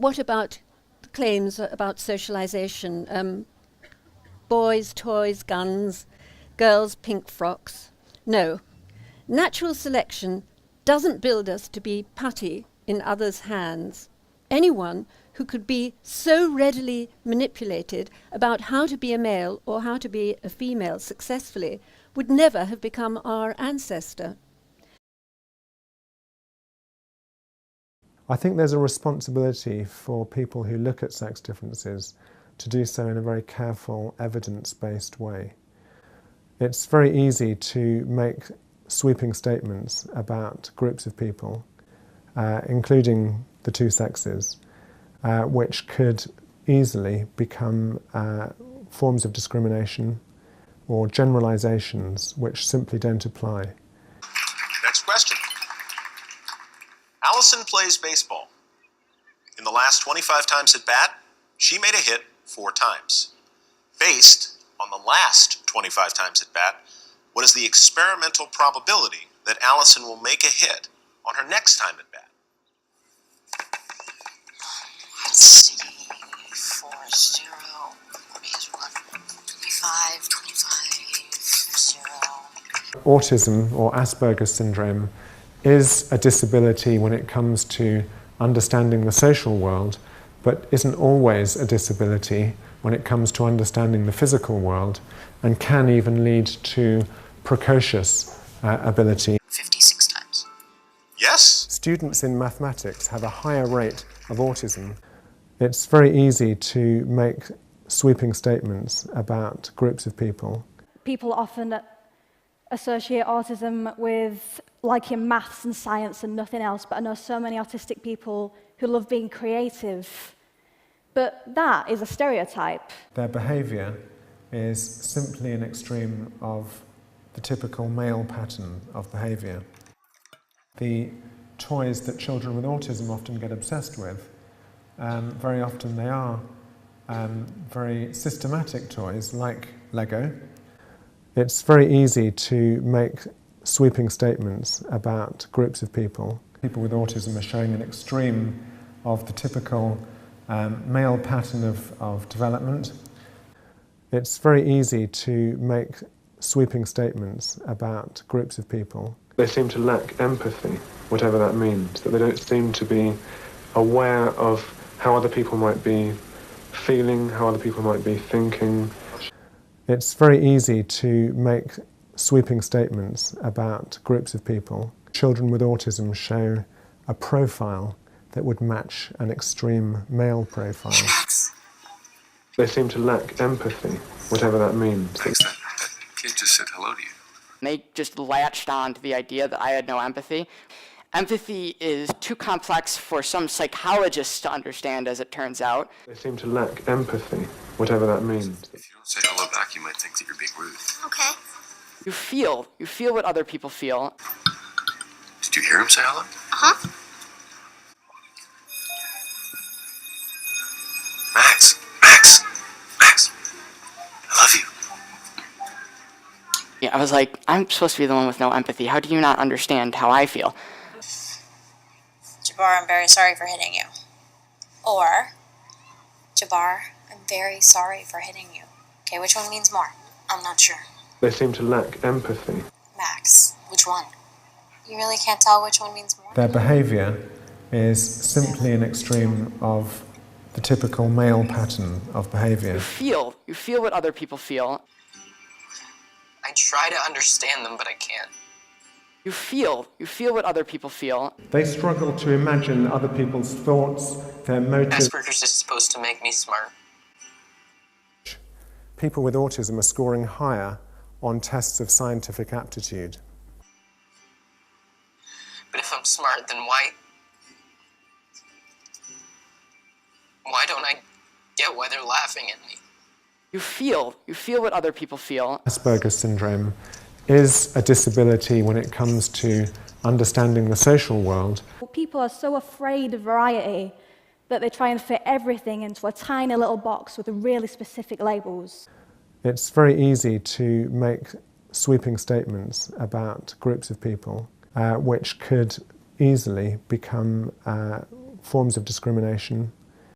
What about the claims about socialisation? Boys, toys, guns, girls, pink frocks. No. Natural selection doesn't build us to be putty in others' hands. Anyone who could be so readily manipulated about how to be a male or how to be a female successfully would never have become our ancestor. I think there's a responsibility for people who look at sex differences to do so in a very careful, evidence-based way. It's very easy to make sweeping statements about groups of people, including the two sexes, which could easily become forms of discrimination or generalizations which simply don't apply. Next question. Allison plays baseball. In the last 25 times at bat, she made a hit 4 times. Based on the last 25 times at bat, what is the experimental probability that Allison will make a hit on her next time at bat? Let's see, 4, 0, 25, 0. Autism or Asperger's syndrome is a disability when it comes to understanding the social world, but isn't always a disability when it comes to understanding the physical world, and can even lead to precocious ability. 56 times. Yes? Students in mathematics have a higher rate of autism. It's very easy to make sweeping statements about groups of people. People often associate autism with liking maths and science and nothing else, but I know so many autistic people who love being creative. But that is a stereotype. Their behaviour is simply an extreme of the typical male pattern of behaviour. The toys that children with autism often get obsessed with, very often they are very systematic toys like Lego. It's very easy to make sweeping statements about groups of people. People with autism are showing an extreme of the typical male pattern of development. It's very easy to make sweeping statements about groups of people. They seem to lack empathy, whatever that means, that they don't seem to be aware of how other people might be feeling, how other people might be thinking. It's very easy to make sweeping statements about groups of people. Children with autism show a profile that would match an extreme male profile. They seem to lack empathy, whatever that means. Thanks, that kid just said hello to you. They just latched on to the idea that I had no empathy. Empathy is too complex for some psychologists to understand, as it turns out. They seem to lack empathy, whatever that means. If you don't say hello back, you might think that you're being rude. Okay. You feel what other people feel. Did you hear him say hello? Uh-huh. Max, I love you. Yeah, I was like, I'm supposed to be the one with no empathy. How do you not understand how I feel? Jabbar, I'm very sorry for hitting you. Or, Jabbar, I'm very sorry for hitting you. Okay, which one means more? I'm not sure. They seem to lack empathy. Max, which one? You really can't tell which one means more? Their behaviour is simply an extreme of the typical male pattern of behaviour. You feel what other people feel. I try to understand them, but I can't. You feel what other people feel. They struggle to imagine other people's thoughts, their motives. Asperger's is supposed to make me smart. People with autism are scoring higher on tests of scientific aptitude. But if I'm smart, then why don't I get why they're laughing at me? You feel what other people feel. Asperger's syndrome is a disability when it comes to understanding the social world. People are so afraid of variety that they try and fit everything into a tiny little box with really specific labels. It's very easy to make sweeping statements about groups of people, which could easily become forms of discrimination